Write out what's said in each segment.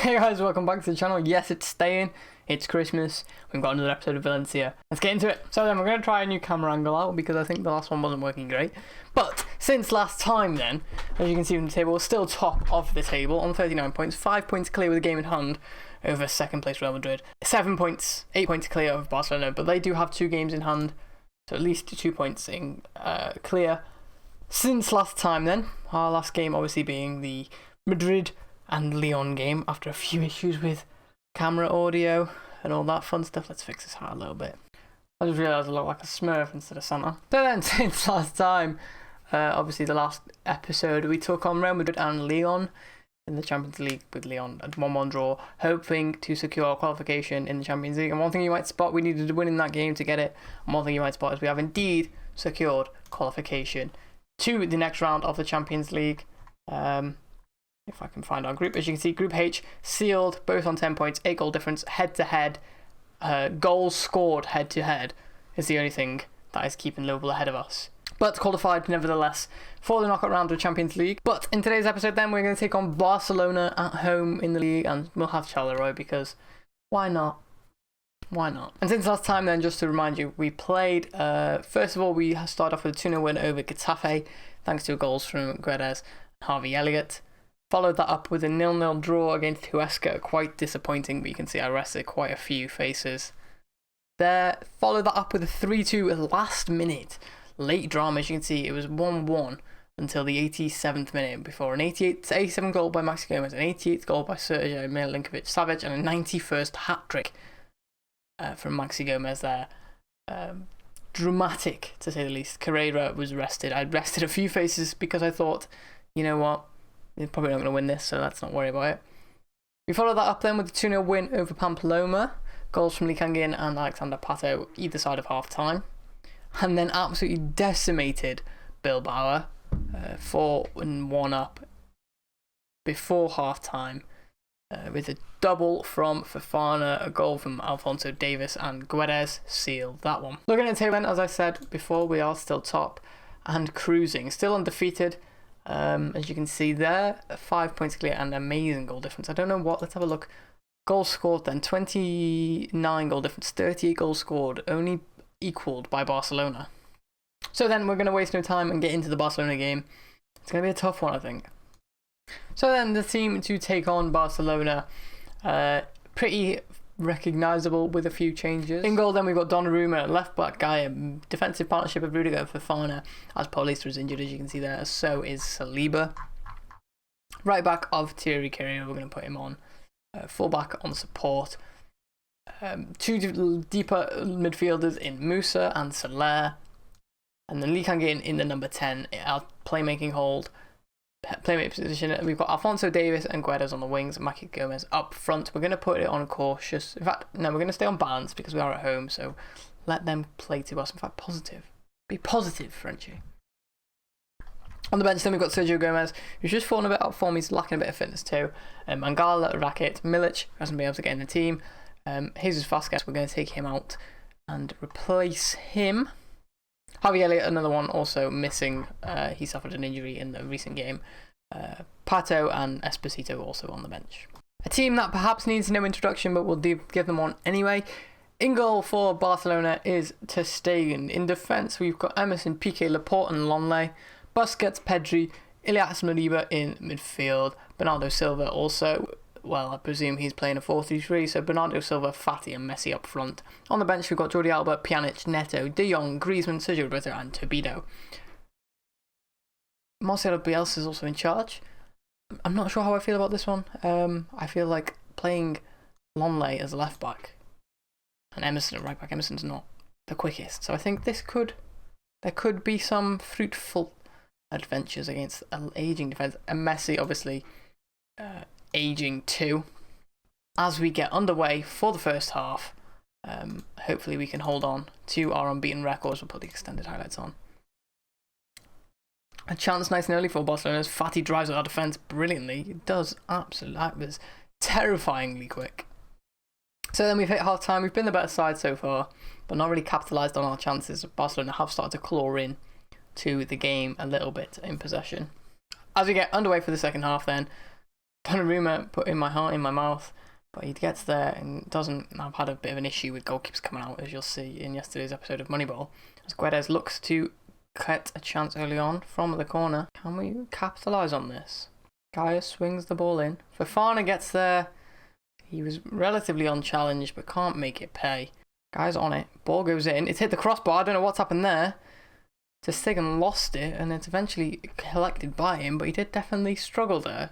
Hey guys, welcome back to the channel. Yes, it's staying. It's Christmas. We've got another episode of Valencia. Let's get into it. So then we're going to try a new camera angle out because I think the last one wasn't working great. But since last time then, as you can see from the table, we're still top of the table on 39 points. 5 points clear with a game in hand over second place Real Madrid. 7 points, 8 points clear of Barcelona. But they do have 2 games in hand. So at least 2 points in clear. Since last time then, our last game obviously being the Madrid and Leon game after a few issues with camera audio and all that fun stuff. Let's fix this hat a little bit. I just realised I look like a Smurf instead of Santa. So then, since last time, obviously the last episode, we took on Real Madrid and Leon in the Champions League with Leon at 1-1 draw, hoping to secure qualification in the Champions League. And one thing you might spot, we needed to win in that game to get it. And one thing you might spot is we have indeed secured qualification to the next round of the Champions League. If I can find our group, as you can see, Group H sealed, both on 10 points, 8 goal difference, head to head. Goals scored head to head is the only thing that is keeping Liverpool ahead of us. But qualified nevertheless for the knockout round of the Champions League. But in today's episode, then we're going to take on Barcelona at home in the league, and we'll have Charleroi because why not? Why not? And since last time, then, just to remind you, we played. First of all, we started off with a 2-0 win over Getafe, thanks to goals from Guedes and Harvey Elliott. Followed that up with a 0-0 draw against Huesca, quite disappointing, but you can see I arrested quite a few faces there. Followed that up with a 3-2 last minute late drama. As you can see, it was 1-1 until the 87th minute before an 87 goal by Maxi Gomez, an 88th goal by Sergio Milinkovic-Savic, and a 91st hat-trick from Maxi Gomez there. Dramatic, to say the least. Carrera was rested. I rested a few faces because I thought, you know what? They're probably not going to win this, so let's not worry about it. We followed that up then with a 2-0 win over Pamplona. Goals from Lee Kang-in and Alexander Pato either side of half-time. And then absolutely decimated Bilbao, 4-1 up before half-time. With a double from Fofana, a goal from Alphonso Davies, and Guedes sealed that one. Looking at the table then, as I said before, we are still top and cruising. Still undefeated. As you can see there, 5 points clear and amazing goal difference. I don't know what, let's have a look. Goals scored then, 29 goal difference, 38 goals scored, only equalled by Barcelona. So then we're going to waste no time and get into the Barcelona game. It's going to be a tough one, I think. So then the team to take on Barcelona, pretty recognisable with a few changes. In goal then we've got Donnarumma, left back guy, defensive partnership of Rudiger and Fofana, as Paulista is injured, as you can see there, so is Saliba. Right back of Thierry Carrera, we're going to put him on. Full back on support. 2 deeper midfielders in Musa and Soler. And then Lee Kang-in in the number 10, our playmaking hold. Playmate position. We've got Alphonso Davies and Guedes on the wings, Maxi Gomez up front. We're going to put it on cautious. In fact, no, we're going to stay on balance because we are at home, so let them play to us. In fact, positive. Be positive, Frenchie. On the bench then we've got Sergio Gomez, who's just fallen a bit out of form. He's lacking a bit of fitness too. Mangala, Rakitic, Milic hasn't been able to get in the team. Jesus Vasquez, we're going to take him out and replace him. Harvey Elliott, another one, also missing. He suffered an injury in the recent game. Pato and Esposito also on the bench. A team that perhaps needs no introduction, but we'll give them one anyway. In goal for Barcelona is ter Stegen. In defence, we've got Emerson, Piqué, Laporte and Longley. Busquets, Pedri, Ilias Moriba in midfield. Bernardo Silva also. Well, I presume he's playing a 4-3-3, so Bernardo Silva, Fati and Messi up front. On the bench, we've got Jordi Alba, Pjanic, Neto, De Jong, Griezmann, Sergio Roberto and Tobido. Marcelo Bielsa is also in charge. I'm not sure how I feel about this one. I feel like playing Longley as a left-back and Emerson at right-back. Emerson's not the quickest, so I think there could be some fruitful adventures against an ageing defence. And Messi, obviously, aging too. As we get underway for the first half, hopefully we can hold on to our unbeaten records. We'll put the extended highlights on. A chance nice and early for Barcelona as Fati drives our defence brilliantly. It does absolutely. That was terrifyingly quick. So then we've hit half time. We've been the better side so far, but not really capitalised on our chances. Barcelona have started to claw in to the game a little bit in possession. As we get underway for the second half then, Donnarumma put in my heart in my mouth, but he gets there and doesn't. I've had a bit of an issue with goalkeepers coming out, as you'll see in yesterday's episode of Moneyball. As Guedes looks to get a chance early on from the corner. Can we capitalise on this? Gaia swings the ball in. Fofana gets there. He was relatively unchallenged, but can't make it pay. Guy's on it. Ball goes in. It's hit the crossbar. I don't know what's happened there. Ter Stegen lost it, and it's eventually collected by him, but he did definitely struggle there.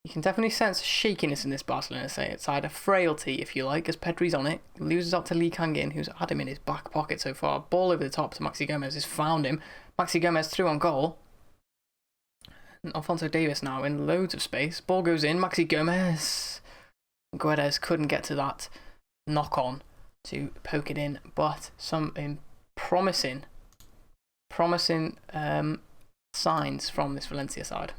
You can definitely sense shakiness in this Barcelona side, a frailty, if you like, as Pedri's on it. Loses out to Lee Kangin, who's had him in his back pocket so far. Ball over the top to Maxi Gomez, has found him. Maxi Gomez through on goal. And Alphonso Davies now in loads of space. Ball goes in. Maxi Gomez. Guedes couldn't get to that knock on to poke it in, but some promising signs from this Valencia side.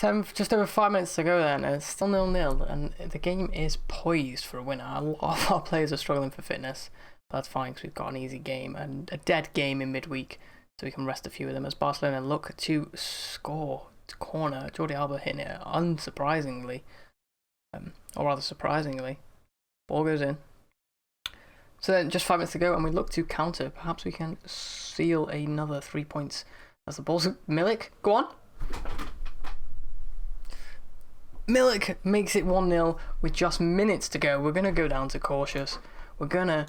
Just over 5 minutes to go then, and it's still 0-0, and the game is poised for a winner. A lot of our players are struggling for fitness, but that's fine because we've got an easy game and a dead game in midweek, so we can rest a few of them as Barcelona look to score. Corner, Jordi Alba hitting it unsurprisingly. Or rather surprisingly. Ball goes in. So then just 5 minutes to go and we look to counter. Perhaps we can seal another 3 points as the ball's... Milik, go on. Milik makes it 1-0 with just minutes to go. We're going to go down to cautious. We're going to...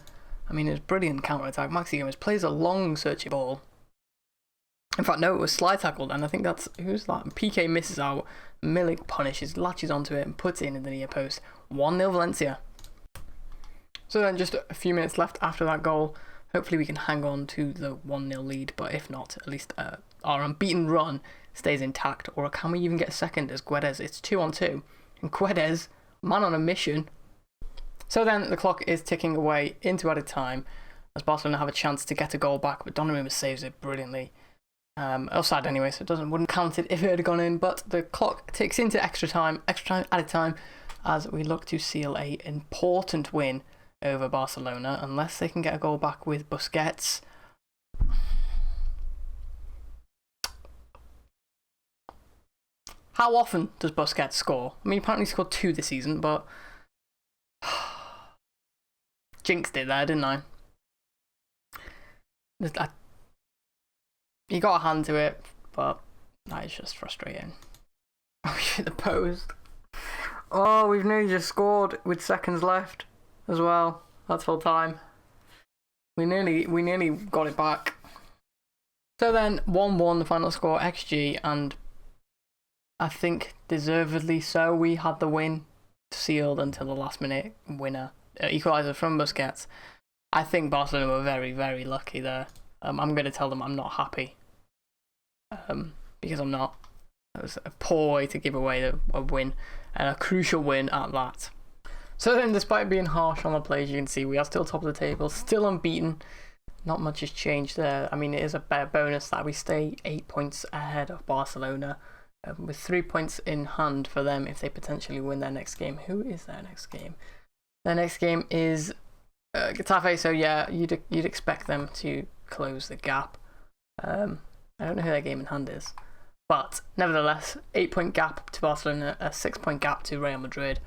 I mean, it's brilliant counter-attack. Maxi Gomez plays a long searching ball. In fact, no, it was slide tackled, and I think that's... Who's that? PK misses out. Milik punishes, latches onto it, and puts it in the near post. 1-0 Valencia. So then just a few minutes left after that goal. Hopefully we can hang on to the 1-0 lead, but if not, at least our unbeaten run stays intact. Or can we even get a second as Guedes? It's 2-on-2. And Guedes, man on a mission. So then the clock is ticking away into added time as Barcelona have a chance to get a goal back, but Donnarumma saves it brilliantly. Offside anyway, so it wouldn't count it if it had gone in, but the clock ticks into extra time added time as we look to seal a important win over Barcelona, unless they can get a goal back with Busquets. How often does Busquets score? I mean, apparently he scored 2 this season, but jinxed it there, didn't I? He got a hand to it, but that is just frustrating. Oh shit, the post. Oh, we've nearly just scored with seconds left as well. That's full time. We nearly got it back. So then 1-1 the final score, XG, and I think deservedly so. We had the win sealed until the last minute winner, equaliser from Busquets. I think Barcelona were very, very lucky there. I'm going to tell them I'm not happy. Because I'm not. It was a poor way to give away a win, and a crucial win at that. So then, despite being harsh on the players, you can see we are still top of the table, still unbeaten. Not much has changed there. I mean, it is a better bonus that we stay 8 points ahead of Barcelona, with 3 points in hand for them if they potentially win their next game. Who is their next game? Their next game is Getafe, so yeah, you'd expect them to close the gap. I don't know who their game in hand is, but nevertheless, 8-point gap to Barcelona, a 6-point gap to Real Madrid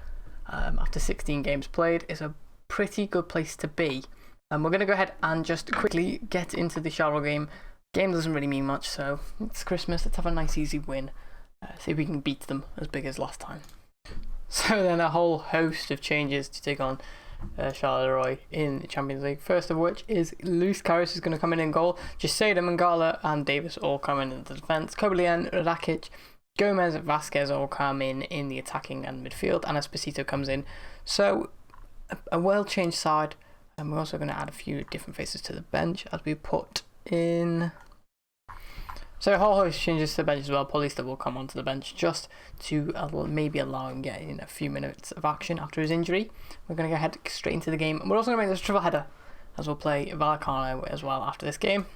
after 16 games played is a pretty good place to be. We're going to go ahead and just quickly get into the Charleroi game. Game doesn't really mean much, so it's Christmas. Let's have a nice easy win. See if we can beat them as big as last time. So then a whole host of changes to take on Charleroi in the Champions League. First of which is Luis Carlos is going to come in goal. Giseda, Mangala and Davis all come in the defence. Kobalien, Rakic, Gomez, Vasquez all come in the attacking and midfield, and Esposito comes in. So a well-changed side, and we're also going to add a few different faces to the bench as we put in... So a whole host of changes to the bench as well. Paulista will come onto the bench just to maybe allow him get in a few minutes of action after his injury. We're going to go ahead straight into the game. We're also going to make this a triple header as we'll play Vallecano as well after this game.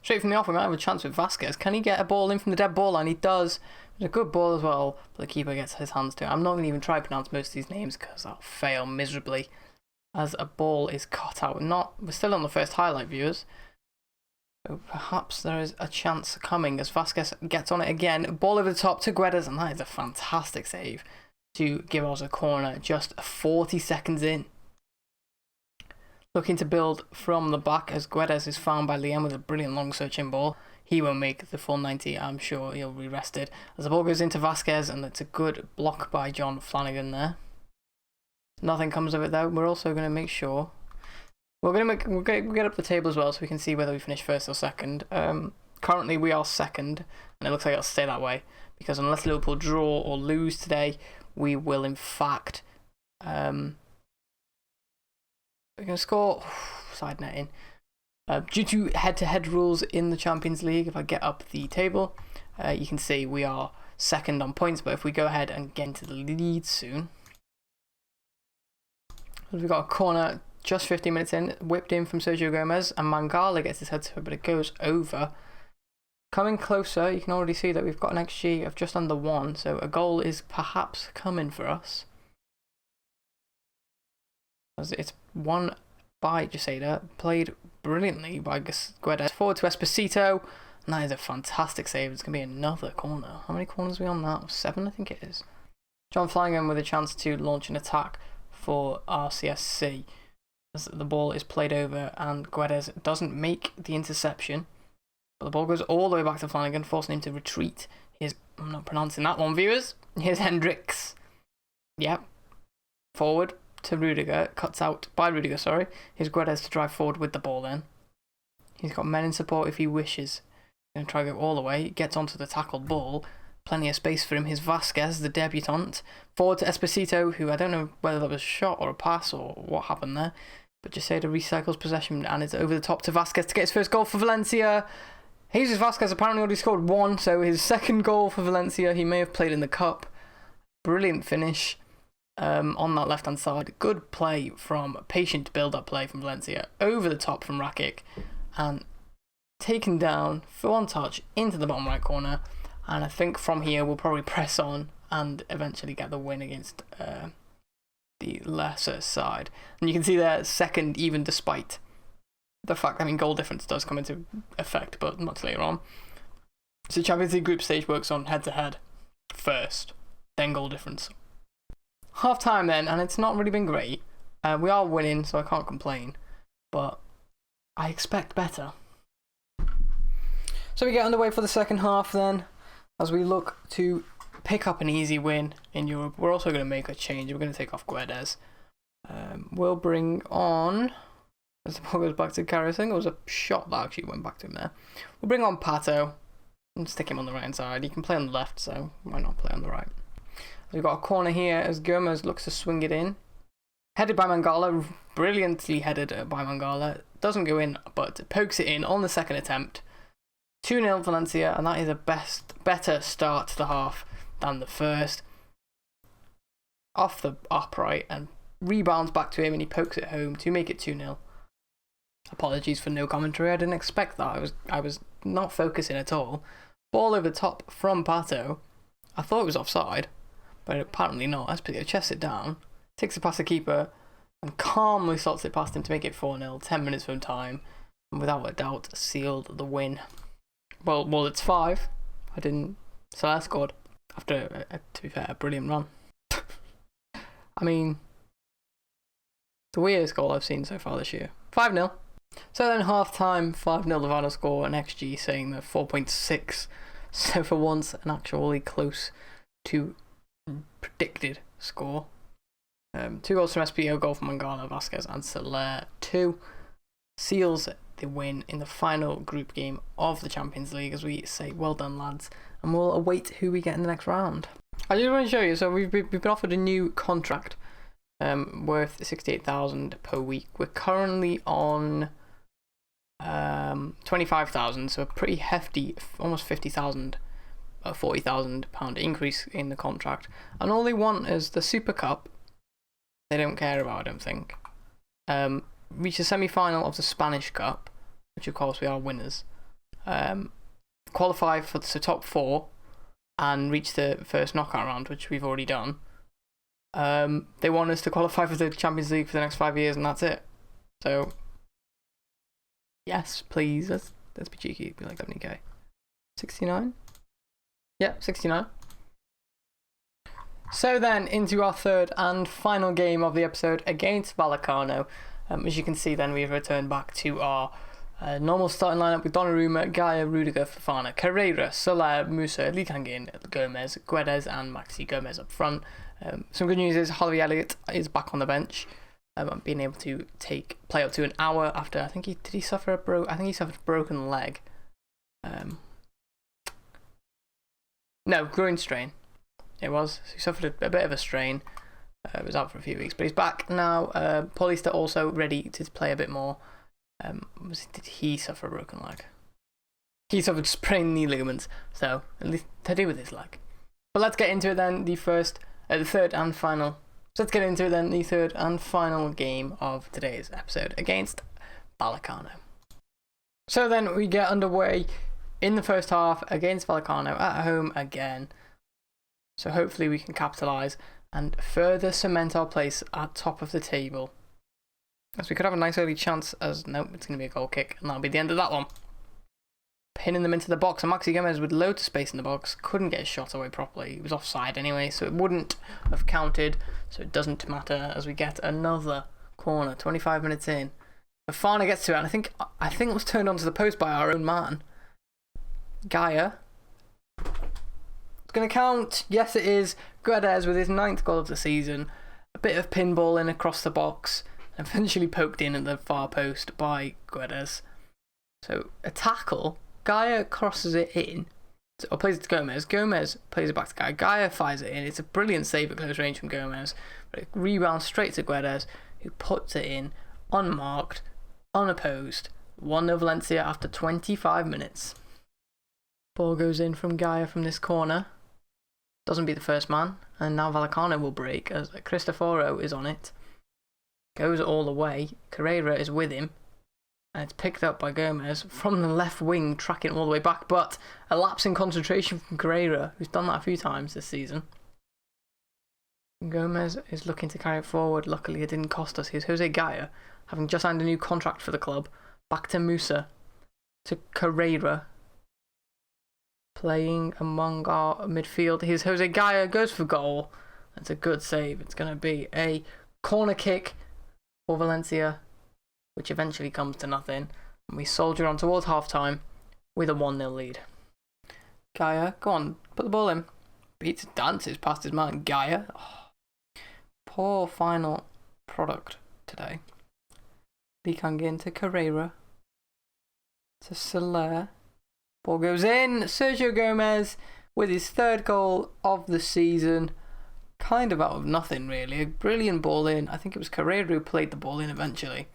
Straight from the off, we might have a chance with Vasquez. Can he get a ball in from the dead ball line? He does. It's a good ball as well, but the keeper gets his hands to it. I'm not going to even try to pronounce most of these names because I'll fail miserably as a ball is cut out. We're still on the first highlight, viewers. So perhaps there is a chance coming as Vasquez gets on it again. Ball over the top to Guedes, and that is a fantastic save to give us a corner just 40 seconds in. Looking to build from the back as Guedes is found by Liam with a brilliant long searching ball. He won't make the full 90, I'm sure he'll be rested. As the ball goes into Vasquez, and it's a good block by John Flanagan there. Nothing comes of it though. We're also going to make sure we'll get up the table as well so we can see whether we finish first or second. Currently we are second, and it looks like it'll stay that way because unless Liverpool draw or lose today, we will in fact we're going to score side netting. Due to head-to-head rules in the Champions League, if I get up the table, you can see we are second on points, but if we go ahead and get into the lead soon, we've got a corner just 15 minutes in, whipped in from Sergio Gomez, and Mangala gets his head to it, but it goes over. Coming closer, you can already see that we've got an XG of just under 1, so a goal is perhaps coming for us. As it's won by Jaseda, played brilliantly by Guedes. Forward to Esposito, and that is a fantastic save. It's going to be another corner. How many corners are we on now? 7, I think it is. John Flanagan with a chance to launch an attack for RCSC. As the ball is played over, and Guedes doesn't make the interception. But the ball goes all the way back to Flanagan, forcing him to retreat. I'm not pronouncing that one, viewers. Here's Hendricks. Yep. Forward to Rudiger, cuts out by Rudiger, sorry. Here's Guedes to drive forward with the ball then. He's got men in support if he wishes. He's going to try to go all the way, gets onto the tackled ball. Plenty of space for him. Here's Vasquez, the debutant. Forward to Esposito, who I don't know whether that was a shot or a pass or what happened there. But Jaseda recycles possession and it's over the top to Vasquez to get his first goal for Valencia. Jesus Vasquez apparently already scored 1, so his second goal for Valencia. He may have played in the cup. Brilliant finish. On that left hand side, good play from patient build up play from Valencia over the top from Rakic and taken down for one touch into the bottom right corner, and I think from here we'll probably press on and eventually get the win against the lesser side. And you can see there second even despite the fact, goal difference does come into effect but much later on. So Champions League group stage works on head to head first, then goal difference. Half time then, and it's not really been great. We are winning, so I can't complain, but I expect better. So we get underway for the second half then, as we look to pick up an easy win in Europe. We're also going to make a change. We're going to take off Guedes. We'll bring on, as the ball goes back to Carrier, I think it was a shot that actually went back to him there. We'll bring on Pato and stick him on the right hand side. He can play on the left, so why not play on the right? We've got a corner here as Gomez looks to swing it in. Headed by Mangala, brilliantly headed by Mangala. Doesn't go in, but pokes it in on the second attempt. 2-0 Valencia, and that is a better start to the half than the first. Off the upright and rebounds back to him, and he pokes it home to make it 2-0. Apologies for no commentary, I didn't expect that. I was not focusing at all. Ball over the top from Pato. I thought it was offside, but apparently not. Esposito chests it down, takes it past the keeper, and calmly slots it past him to make it 4-0. 10 minutes from time, and without a doubt sealed the win. Well, it's 5. Salah scored after, to be fair, a brilliant run. The weirdest goal I've seen so far this year. 5-0. So then half time, 5-0 the final score, and XG saying that 4.6. So for once, an actually close to predicted score. 2 goals from SPO, goal from Mangala, Vasquez and Soler. 2 seals the win in the final group game of the Champions League, as we say, well done lads, and we'll await who we get in the next round. I just want to show you, so we've been offered a new contract worth 68,000 per week. We're currently on 25,000, so a pretty hefty, almost 50,000, £40,000 increase in the contract, and all they want is the Super Cup. They don't care about, I don't think. Reach the semi-final of the Spanish Cup, which of course we are winners. Qualify for the top 4 and reach the first knockout round, which we've already done. They want us to qualify for the Champions League for the next 5 years, and that's it. So yes, please, Let's be cheeky. It'd be like 70k. 69? Yeah, 69. So then, into our third and final game of the episode against Vallecano. As you can see then, we've returned back to our normal starting lineup with Donnarumma, Gaia, Rudiger, Fofana, Carreira, Soler, Musa, Lee Kangin, Gomez, Guedes and Maxi Gomez up front. Some good news is Harvey Elliott is back on the bench. Being able to play up to an hour after, I think he suffered a broken leg. No, groin strain. It was. He suffered a bit of a strain. Was out for a few weeks, but he's back now. Paulista also ready to play a bit more. Did he suffer a broken leg? He suffered sprained knee ligaments, so at least to do with his leg. But let's get into it then. The third and final. So let's get into it then. The third and final game of today's episode against Vallecano. So then we get underway in the first half against Vallecano at home again. So hopefully we can capitalise and further cement our place at top of the table. As we could have a nice early chance as, no, it's going to be a goal kick and that'll be the end of that one. Pinning them into the box, and Maxi Gomez with loads of space in the box couldn't get his shot away properly. He was offside anyway, so it wouldn't have counted, so it doesn't matter as we get another corner 25 minutes in. Fofana gets to it, and I think it was turned onto the post by our own man. Gaia. It's going to count. Yes, it is. Guedes with his 9th goal of the season. A bit of pinball in across the box. Eventually poked in at the far post by Guedes. So a tackle. Gaia crosses it in. Or plays it to Gomez. Gomez plays it back to Gaia. Gaia fires it in. It's a brilliant save at close range from Gomez. But it rebounds straight to Guedes, who puts it in unmarked, unopposed. 1-0 Valencia after 25 minutes. Ball goes in from Gaia from this corner. Doesn't beat the first man. And now Vallecano will break as Cristoforo is on it. Goes all the way. Carreira is with him. And it's picked up by Gomez from the left wing, tracking all the way back. But a lapse in concentration from Carreira, who's done that a few times this season. Gomez is looking to carry it forward. Luckily, it didn't cost us. Here's Jose Gaia, having just signed a new contract for the club. Back to Musa. To Carreira. Playing among our midfield. Here's Jose Gaia, goes for goal. That's a good save. It's going to be a corner kick for Valencia, which eventually comes to nothing. And we soldier on towards half-time with a 1-0 lead. Gaia, go on, put the ball in. Beats, dances past his man. Gaia. Oh, poor final product today. Lee Kangin to Carreira. To Soler. Ball goes in. Sergio Gomez with his 3rd goal of the season. Kind of out of nothing, really. A brilliant ball in. I think it was Carreira who played the ball in eventually.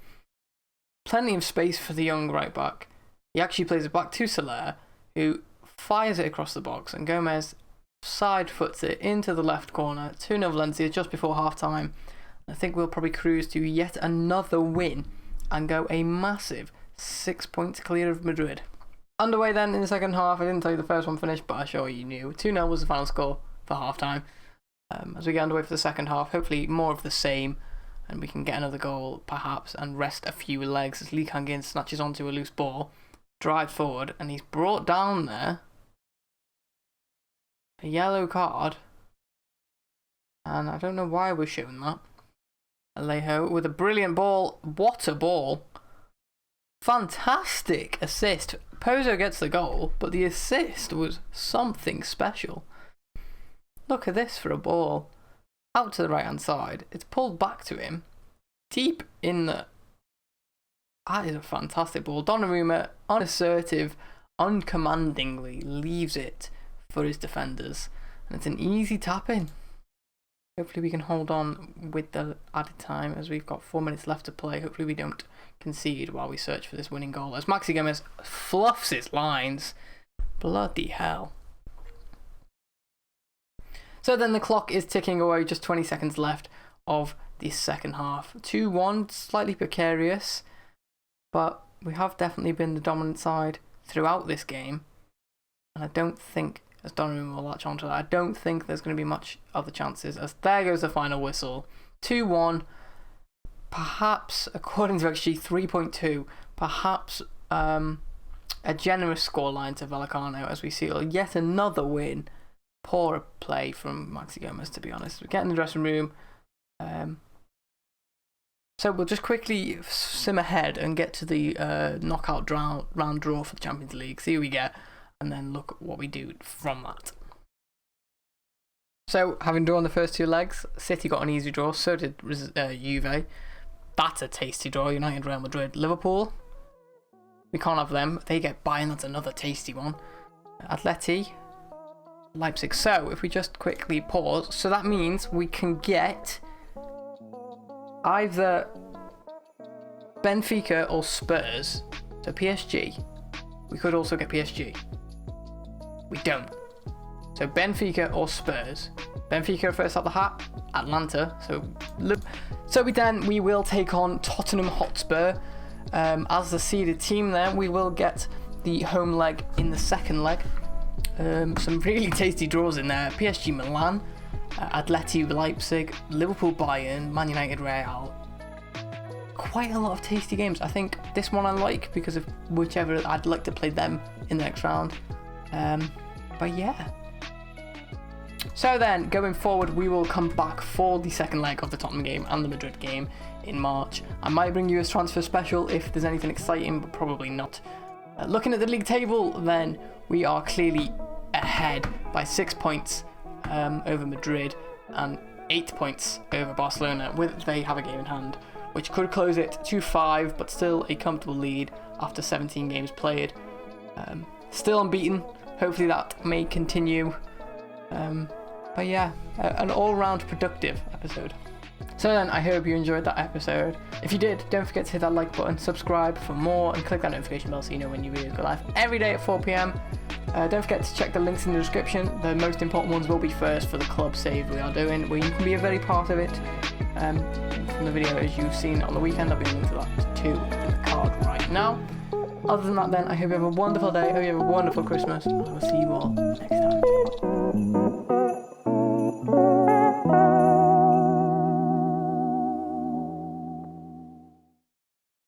Plenty of space for the young right back. He actually plays it back to Soler, who fires it across the box, and Gomez side foots it into the left corner. 2-0 Valencia just before half time. I think we'll probably cruise to yet another win and go a massive 6 points clear of Madrid. Underway then in the second half. I didn't tell you the first one finished, but I'm sure you knew. 2-0 was the final score for half time. As we get underway for the second half, hopefully more of the same, and we can get another goal perhaps and rest a few legs as Lee Kangin snatches onto a loose ball, drives forward, and he's brought down there. A yellow card, and I don't know why we're showing that. Alejo with a brilliant ball. What a ball! Fantastic assist. Pozo gets the goal, but the assist was something special. Look at this for a ball. Out to the right hand side. It's pulled back to him. Deep in the... That is a fantastic ball. Donnarumma, unassertive, uncommandingly leaves it for his defenders. And it's an easy tap in. Hopefully we can hold on with the added time as we've got 4 minutes left to play. Hopefully we don't concede while we search for this winning goal. As Maxi Gomez fluffs his lines. Bloody hell. So then the clock is ticking away, just 20 seconds left of the second half. 2-1, slightly precarious, but we have definitely been the dominant side throughout this game. And I don't think, as Donnarumma will latch onto that, I don't think there's going to be much other chances, as there goes the final whistle. 2-1, perhaps, according to XG 3.2, perhaps a generous scoreline to Vallecano as we seal yet another win. Poor play from Maxi Gomez, to be honest. We get in the dressing room. So we'll just quickly sim ahead and get to the knockout round draw for the Champions League, see who we get, and then look at what we do from that. So, having drawn the first 2 legs, City got an easy draw, so did Juve. That's a tasty draw. United, Real Madrid, Liverpool. We can't have them. They get Bayern, that's another tasty one. Atleti, Leipzig. So, if we just quickly pause, so that means we can get either Benfica or Spurs. So PSG. We could also get PSG. We don't. So Benfica or Spurs. Benfica first out the hat. Atlanta. So we will take on Tottenham Hotspur. As the seeded team there, we will get the home leg in the second leg. Some really tasty draws in there. PSG Milan, Atleti Leipzig, Liverpool Bayern, Man United Real. Quite a lot of tasty games. I think this one I like because of whichever I'd like to play them in the next round. But yeah. So then, going forward, we will come back for the second leg of the Tottenham game and the Madrid game in March. I might bring you a transfer special if there's anything exciting, but probably not. Looking at the league table, then, we are clearly ahead by 6 points over Madrid and 8 points over Barcelona, with they have a game in hand, which could close it to 5, but still a comfortable lead after 17 games played. Still unbeaten. Hopefully that may continue. But yeah, an all-round productive episode. So then, I hope you enjoyed that episode. If you did, don't forget to hit that like button, subscribe for more, and click that notification bell so you know when new videos go live every day at 4 PM. Don't forget to check the links in the description. The most important ones will be first for the club save we are doing, where you can be a very part of it. From the video as you've seen on the weekend, I'll be linking to that too in the card right now. Other than that then, I hope you have a wonderful day, I hope you have a wonderful Christmas, and I will see you all next time.